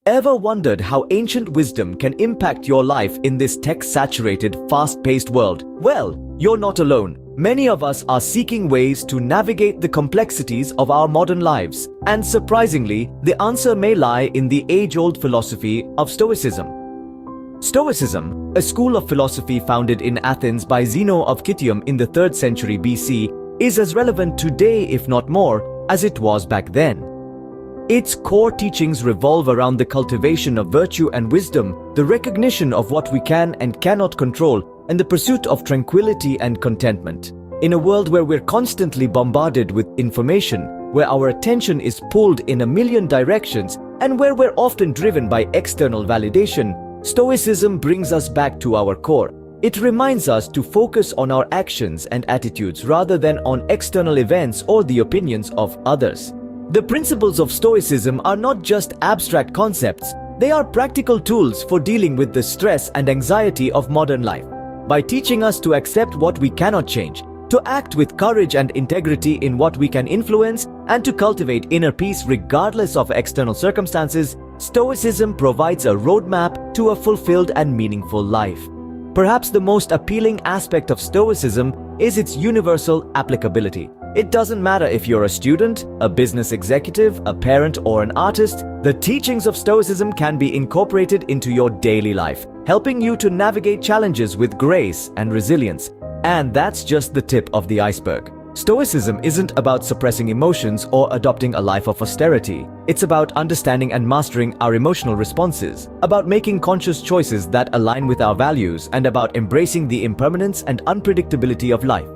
Ever wondered how ancient wisdom can impact your life in this tech-saturated, fast-paced world? Well, you're not alone. Many of us are seeking ways to navigate the complexities of our modern lives. And surprisingly, the answer may lie in the age-old philosophy of Stoicism. Stoicism, a school of philosophy founded in Athens by Zeno of Citium in the 3rd century BC, is as relevant today, if not more, as it was back then. Its core teachings revolve around the cultivation of virtue and wisdom, the recognition of what we can and cannot control, and the pursuit of tranquility and contentment. In a world where we're constantly bombarded with information, where our attention is pulled in a million directions, and where we're often driven by external validation, Stoicism brings us back to our core. It reminds us to focus on our actions and attitudes rather than on external events or the opinions of others. The principles of Stoicism are not just abstract concepts, they are practical tools for dealing with the stress and anxiety of modern life. By teaching us to accept what we cannot change, to act with courage and integrity in what we can influence, and to cultivate inner peace regardless of external circumstances, Stoicism provides a roadmap to a fulfilled and meaningful life. Perhaps the most appealing aspect of Stoicism is its universal applicability. It doesn't matter if you're a student, a business executive, a parent, or an artist, the teachings of Stoicism can be incorporated into your daily life, helping you to navigate challenges with grace and resilience. And that's just the tip of the iceberg. Stoicism isn't about suppressing emotions or adopting a life of austerity. It's about understanding and mastering our emotional responses, about making conscious choices that align with our values, and about embracing the impermanence and unpredictability of life.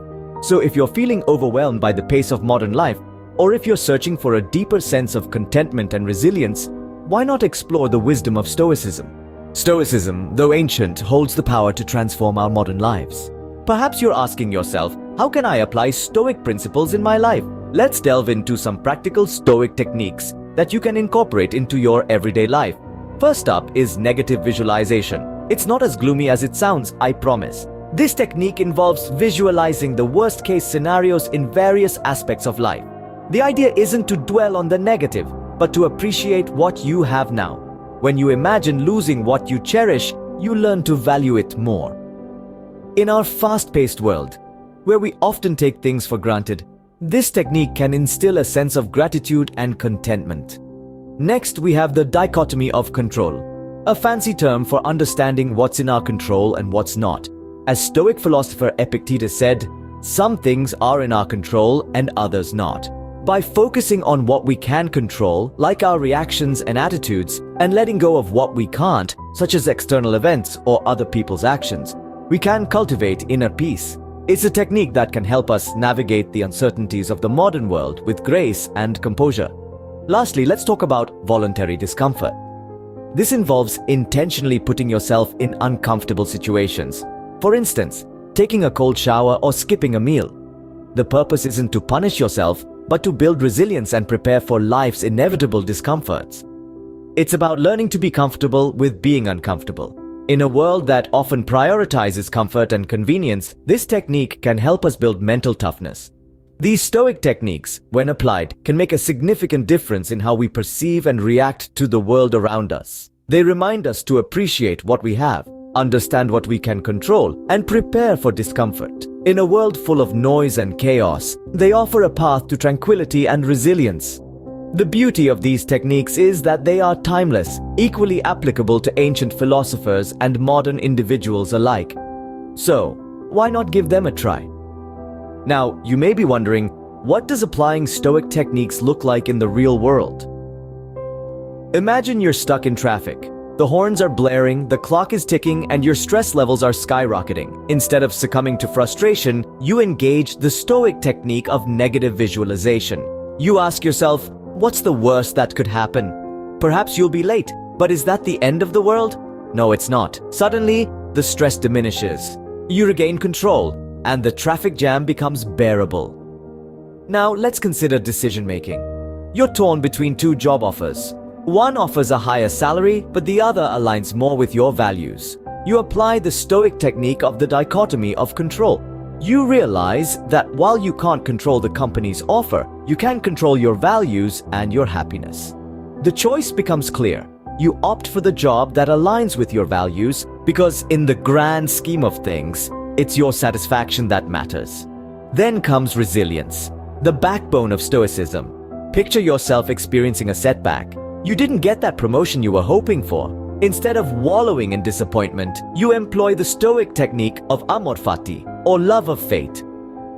So if you're feeling overwhelmed by the pace of modern life, or if you're searching for a deeper sense of contentment and resilience, why not explore the wisdom of Stoicism? Stoicism, though ancient, holds the power to transform our modern lives. Perhaps you're asking yourself, how can I apply Stoic principles in my life? Let's delve into some practical Stoic techniques that you can incorporate into your everyday life. First up is negative visualization. It's not as gloomy as it sounds, I promise. This technique involves visualizing the worst-case scenarios in various aspects of life. The idea isn't to dwell on the negative, but to appreciate what you have now. When you imagine losing what you cherish, you learn to value it more. In our fast-paced world, where we often take things for granted, this technique can instill a sense of gratitude and contentment. Next, we have the dichotomy of control, a fancy term for understanding what's in our control and what's not. As Stoic philosopher Epictetus said, some things are in our control and others not. By focusing on what we can control, like our reactions and attitudes, and letting go of what we can't, such as external events or other people's actions, we can cultivate inner peace. It's a technique that can help us navigate the uncertainties of the modern world with grace and composure. Lastly, let's talk about voluntary discomfort. This involves intentionally putting yourself in uncomfortable situations. For instance, taking a cold shower or skipping a meal. The purpose isn't to punish yourself, but to build resilience and prepare for life's inevitable discomforts. It's about learning to be comfortable with being uncomfortable. In a world that often prioritizes comfort and convenience, this technique can help us build mental toughness. These Stoic techniques, when applied, can make a significant difference in how we perceive and react to the world around us. They remind us to appreciate what we have, understand what we can control, and prepare for discomfort. In a world full of noise and chaos, they offer a path to tranquility and resilience. The beauty of these techniques is that they are timeless, equally applicable to ancient philosophers and modern individuals alike. So, why not give them a try? Now, you may be wondering, what does applying Stoic techniques look like in the real world? Imagine you're stuck in traffic. The horns are blaring, the clock is ticking, and your stress levels are skyrocketing. Instead of succumbing to frustration, you engage the Stoic technique of negative visualization. You ask yourself, what's the worst that could happen? Perhaps you'll be late, but is that the end of the world? No, it's not. Suddenly, the stress diminishes. You regain control, and the traffic jam becomes bearable. Now, let's consider decision-making. You're torn between two job offers. One offers a higher salary, but the other aligns more with your values. You apply the Stoic technique of the dichotomy of control. You realize that while you can't control the company's offer, you can control your values and your happiness. The choice becomes clear. You opt for the job that aligns with your values because, in the grand scheme of things, it's your satisfaction that matters. Then comes resilience, the backbone of Stoicism. Picture yourself experiencing a setback. You didn't get that promotion you were hoping for. Instead of wallowing in disappointment, you employ the Stoic technique of amor fati, or love of fate.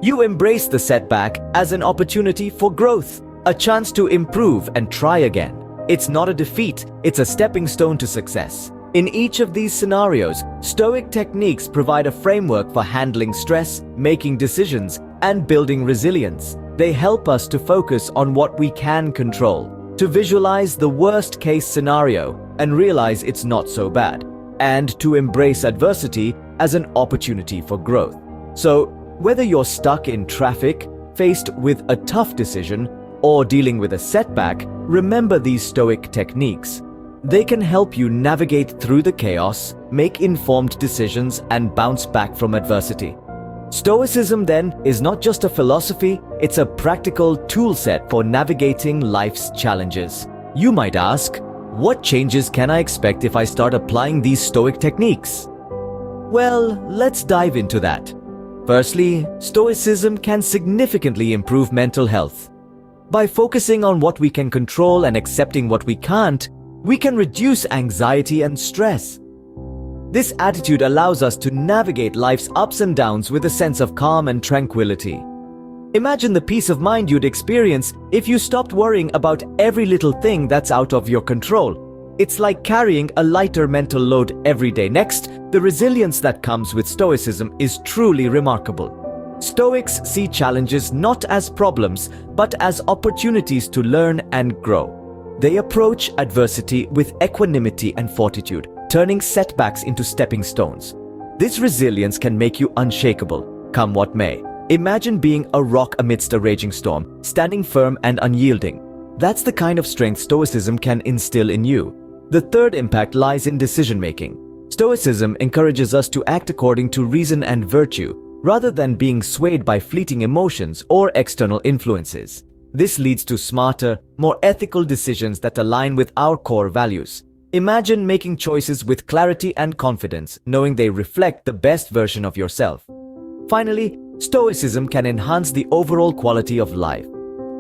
You embrace the setback as an opportunity for growth, a chance to improve and try again. It's not a defeat, it's a stepping stone to success. In each of these scenarios, Stoic techniques provide a framework for handling stress, making decisions, and building resilience. They help us to focus on what we can control, to visualize the worst-case scenario and realize it's not so bad, and to embrace adversity as an opportunity for growth. So, whether you're stuck in traffic, faced with a tough decision, or dealing with a setback, remember these Stoic techniques. They can help you navigate through the chaos, make informed decisions, and bounce back from adversity. Stoicism, then, is not just a philosophy, it's a practical toolset for navigating life's challenges. You might ask, what changes can I expect if I start applying these Stoic techniques? Well, let's dive into that. Firstly, Stoicism can significantly improve mental health. By focusing on what we can control and accepting what we can't, we can reduce anxiety and stress. This attitude allows us to navigate life's ups and downs with a sense of calm and tranquility. Imagine the peace of mind you'd experience if you stopped worrying about every little thing that's out of your control. It's like carrying a lighter mental load every day. Next, the resilience that comes with Stoicism is truly remarkable. Stoics see challenges not as problems, but as opportunities to learn and grow. They approach adversity with equanimity and fortitude, turning setbacks into stepping stones. This resilience can make you unshakable, come what may. Imagine being a rock amidst a raging storm, standing firm and unyielding. That's the kind of strength Stoicism can instill in you. The third impact lies in decision-making. Stoicism encourages us to act according to reason and virtue, rather than being swayed by fleeting emotions or external influences. This leads to smarter, more ethical decisions that align with our core values. Imagine making choices with clarity and confidence, knowing they reflect the best version of yourself. Finally, Stoicism can enhance the overall quality of life.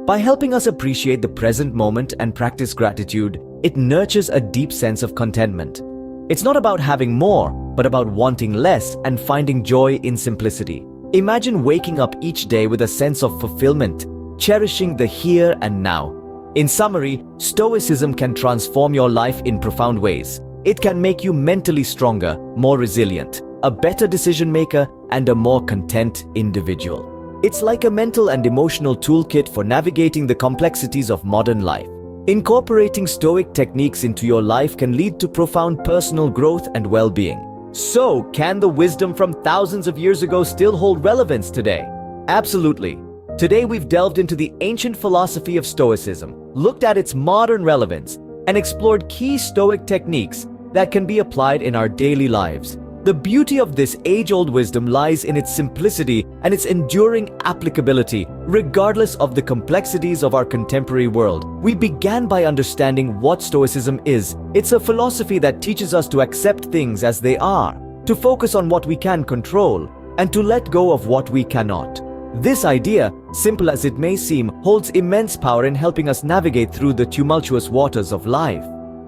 By helping us appreciate the present moment and practice gratitude, it nurtures a deep sense of contentment. It's not about having more, but about wanting less and finding joy in simplicity. Imagine waking up each day with a sense of fulfillment, cherishing the here and now. In summary, Stoicism can transform your life in profound ways. It can make you mentally stronger, more resilient, a better decision maker, and a more content individual. It's like a mental and emotional toolkit for navigating the complexities of modern life. Incorporating Stoic techniques into your life can lead to profound personal growth and well-being. So, can the wisdom from thousands of years ago still hold relevance today? Absolutely. Today we've delved into the ancient philosophy of Stoicism, looked at its modern relevance, and explored key Stoic techniques that can be applied in our daily lives. The beauty of this age-old wisdom lies in its simplicity and its enduring applicability, regardless of the complexities of our contemporary world. We began by understanding what Stoicism is. It's a philosophy that teaches us to accept things as they are, to focus on what we can control, and to let go of what we cannot. This idea, simple as it may seem, holds immense power in helping us navigate through the tumultuous waters of life.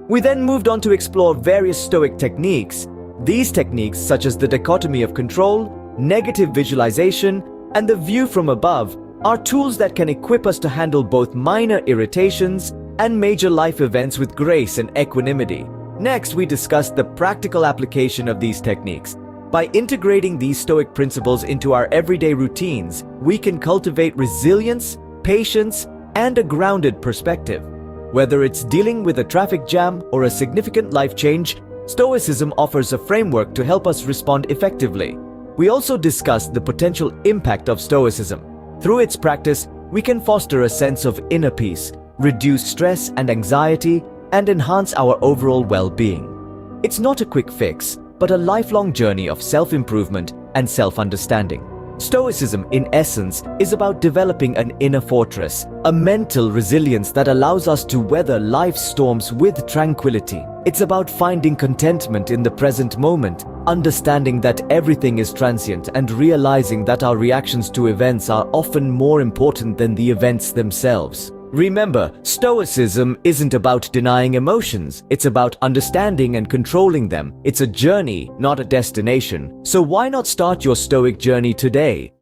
We then moved on to explore various Stoic techniques. These techniques, such as the dichotomy of control, negative visualization, and the view from above, are tools that can equip us to handle both minor irritations and major life events with grace and equanimity. Next, we discussed the practical application of these techniques. By integrating these Stoic principles into our everyday routines, we can cultivate resilience, patience, and a grounded perspective. Whether it's dealing with a traffic jam or a significant life change, Stoicism offers a framework to help us respond effectively. We also discussed the potential impact of Stoicism. Through its practice, we can foster a sense of inner peace, reduce stress and anxiety, and enhance our overall well-being. It's not a quick fix, but a lifelong journey of self-improvement and self-understanding. Stoicism, in essence, is about developing an inner fortress, a mental resilience that allows us to weather life's storms with tranquility. It's about finding contentment in the present moment, understanding that everything is transient, and realizing that our reactions to events are often more important than the events themselves. Remember, Stoicism isn't about denying emotions, it's about understanding and controlling them. It's a journey, not a destination. So why not start your Stoic journey today?